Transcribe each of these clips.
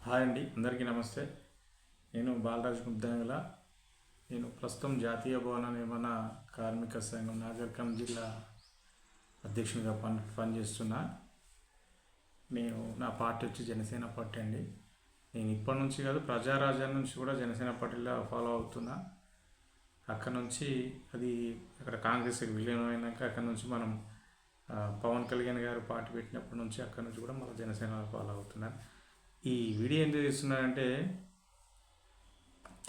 Hi అండి, అందరికీ నమస్తే. నేను బాలరాజ్ ముద్దంగల. నేను ప్రస్తుతం జాతీయ భవన నిర్మాణ కార్మిక సంఘం నాగరికం జిల్లా అధ్యక్షునిగా పనిచేస్తున్నా. నా పార్టీ వచ్చి జనసేన పార్టీ అండి. నేను ఇప్పటి నుంచి కాదు, ప్రజారాజ్యం నుంచి కూడా జనసేన పార్టీలో ఫాలో అవుతున్నా. అక్కడ నుంచి అక్కడ కాంగ్రెస్కి విలీనం అయినాక అక్కడ నుంచి మనం పవన్ కళ్యాణ్ గారు పార్టీ పెట్టినప్పటి నుంచి అక్కడ నుంచి కూడా మన జనసేన ఫాలో అవుతున్నా. ఈ వీడియో ఎందుకు తీస్తున్నానంటే,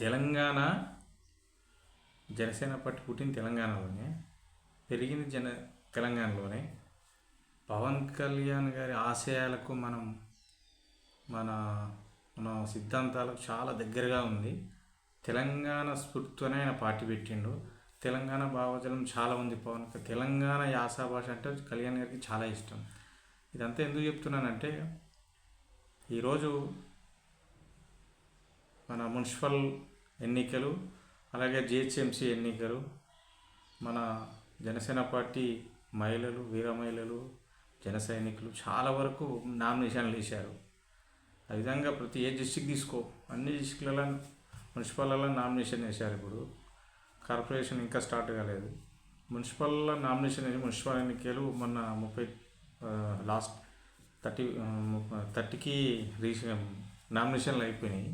తెలంగాణ జనసేన పార్టీ పుట్టింది తెలంగాణలోనే, పెరిగింది తెలంగాణలోనే. పవన్ కళ్యాణ్ గారి ఆశయాలకు మన మన సిద్ధాంతాలకు చాలా దగ్గరగా ఉంది. తెలంగాణ స్ఫూర్తితోనే ఆయన పార్టీ పెట్టిండు. తెలంగాణ భావజలం చాలా ఉంది తెలంగాణ యాస భాష అంటే కళ్యాణ్ గారికి చాలా ఇష్టం. ఇదంతా ఎందుకు చెప్తున్నానంటే, ఈరోజు మన మున్సిపల్ ఎన్నికలు, అలాగే జిహెచ్ఎంసీ ఎన్నికలు, మన జనసేన పార్టీ మహిళలు, వీర మహిళలు, జన సైనికులు చాలా వరకు నామినేషన్లు వేశారు. ఆ విధంగా ఏ డిస్టిక్ తీసుకో, అన్ని డిస్టిక్లలో మున్సిపల్లో నామినేషన్ వేశారు. ఇప్పుడు కార్పొరేషన్ ఇంకా స్టార్ట్ కాలేదు. మున్సిపల్లో నామినేషన్ వేసి మున్సిపల్ ఎన్నికలు మొన్న 30కి నామినేషన్లు అయిపోయినాయి.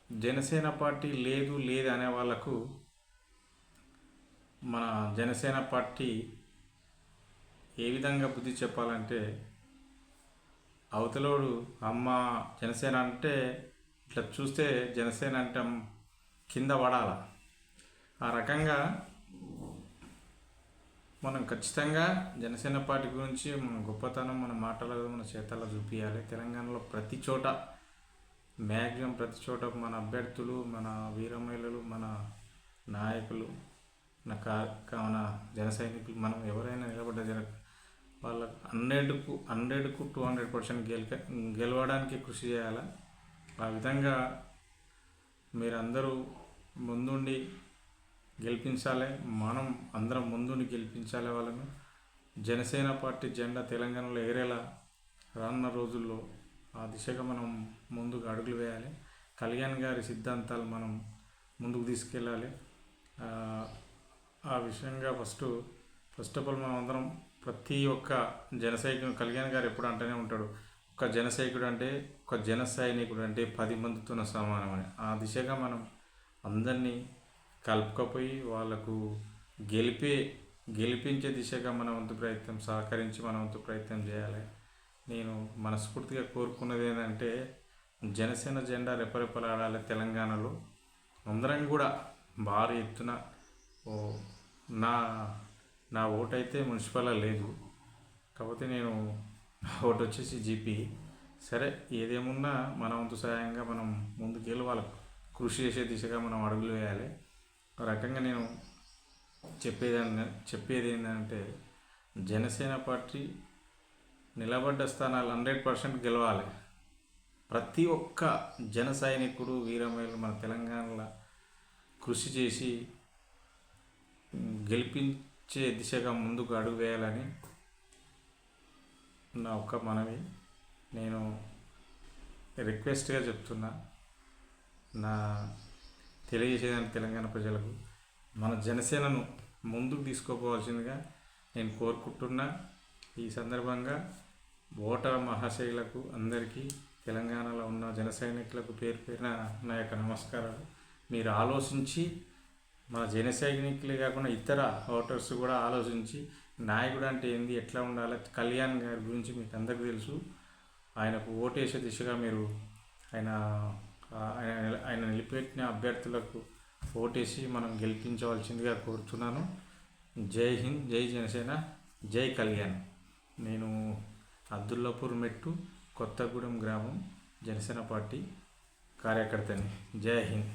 జనసేన పార్టీ లేదు అనే వాళ్ళకు మన జనసేన పార్టీ ఏ విధంగా బుద్ధి చెప్పాలంటే, అవతలోడు అమ్మ జనసేన అంటే ఇట్లా చూస్తే జనసేన అంటే కింద పడాల. ఆ రకంగా మనం ఖచ్చితంగా జనసేన పార్టీ గురించి మన గొప్పతనం మన మాటలలో, మన చేతల్లో చూపించాలి. తెలంగాణలో ప్రతి చోట, మ్యాక్సిమం ప్రతి చోట మన అభ్యర్థులు, మన వీరమహిళలు, మన నాయకులు, మన జన సైనికులు, మనం ఎవరైనా నిలబడ్డ వాళ్ళకు 100కు 200% గెలవడానికి కృషి చేయాలి. ఆ విధంగా మీరందరూ ముందుండి గెలిపించాలి. మనం అందరం ముందుని గెలిపించాలి వాళ్ళను. జనసేన పార్టీ జెండా తెలంగాణలో ఎగరేలా రానున్న రోజుల్లో ఆ దిశగా మనం ముందుకు అడుగులు వేయాలి. కళ్యాణ్ గారి సిద్ధాంతాలు మనం ముందుకు తీసుకెళ్ళాలి. ఆ విషయంగా ఫస్ట్ ఆఫ్ ఆల్ మనం అందరం ప్రతి ఒక్క జనసైనికుడు, కళ్యాణ్ గారు ఎప్పుడు అంటూనే ఉంటాడు, ఒక జన సైనికుడు అంటే 10 మందితో సమానమని. ఆ దిశగా మనం అందరినీ కలుపుకపోయి వాళ్ళకు గెలిపించే దిశగా మన వంతు ప్రయత్నం సహకరించి మన వంతు ప్రయత్నం చేయాలి. నేను మనస్ఫూర్తిగా కోరుకున్నది ఏంటంటే, జనసేన జెండా రెపరెపలాడాలి తెలంగాణలో. అందరం కూడా భారీ ఎత్తున నా ఓటు అయితే మున్సిపల్లో లేదు, కాకపోతే నా ఓటు వచ్చేసి జీపీ. సరే, ఏదేమున్నా మన వంతు సహాయంగా మనం ముందుకెళ్ళి వాళ్ళకు కృషి చేసే దిశగా మనం అడుగులు వేయాలి. ఒక రకంగా నేను చెప్పేది ఏంటంటే, జనసేన పార్టీ నిలబడ్డ స్థానాలు 100% గెలవాలి. ప్రతి ఒక్క జన సైనికుడు, వీరమహిళలు మన తెలంగాణలో కృషి చేసి గెలిపించే దిశగా ముందుకు అడుగు వేయాలని నా ఒక్క మనవి. నేను రిక్వెస్ట్గా చెప్తున్నా, తెలియజేసేదానికి తెలంగాణ ప్రజలకు మన జనసేనను ముందుకు తీసుకోపోవాల్సిందిగా నేను కోరుకుంటున్నా. ఈ సందర్భంగా ఓటర్ మహాశయులకు అందరికీ, తెలంగాణలో ఉన్న జన సైనికులకు పేరు పేరున నా యొక్క నమస్కారాలు. మీరు ఆలోచించి, మన జన సైనికులే కాకుండా ఇతర ఓటర్స్ కూడా ఆలోచించి, నాయకుడు అంటే ఏంది, ఎట్లా ఉండాలి, కళ్యాణ్ గారి గురించి మీకు అందరికీ తెలుసు. ఆయనకు ఓటేసే దిశగా మీరు ఆయన నిలిపెట్టిన అభ్యర్థులకు ఓటేసి మనం గెలిపించవలసిందిగా కోరుతున్నాను. జై హింద్, జై జనసేన, జై కళ్యాణ్. నేను అబ్దుల్లాపూర్ మెట్టు, కొత్తగూడెం గ్రామం, జనసేన పార్టీ కార్యకర్తని. జై హింద్.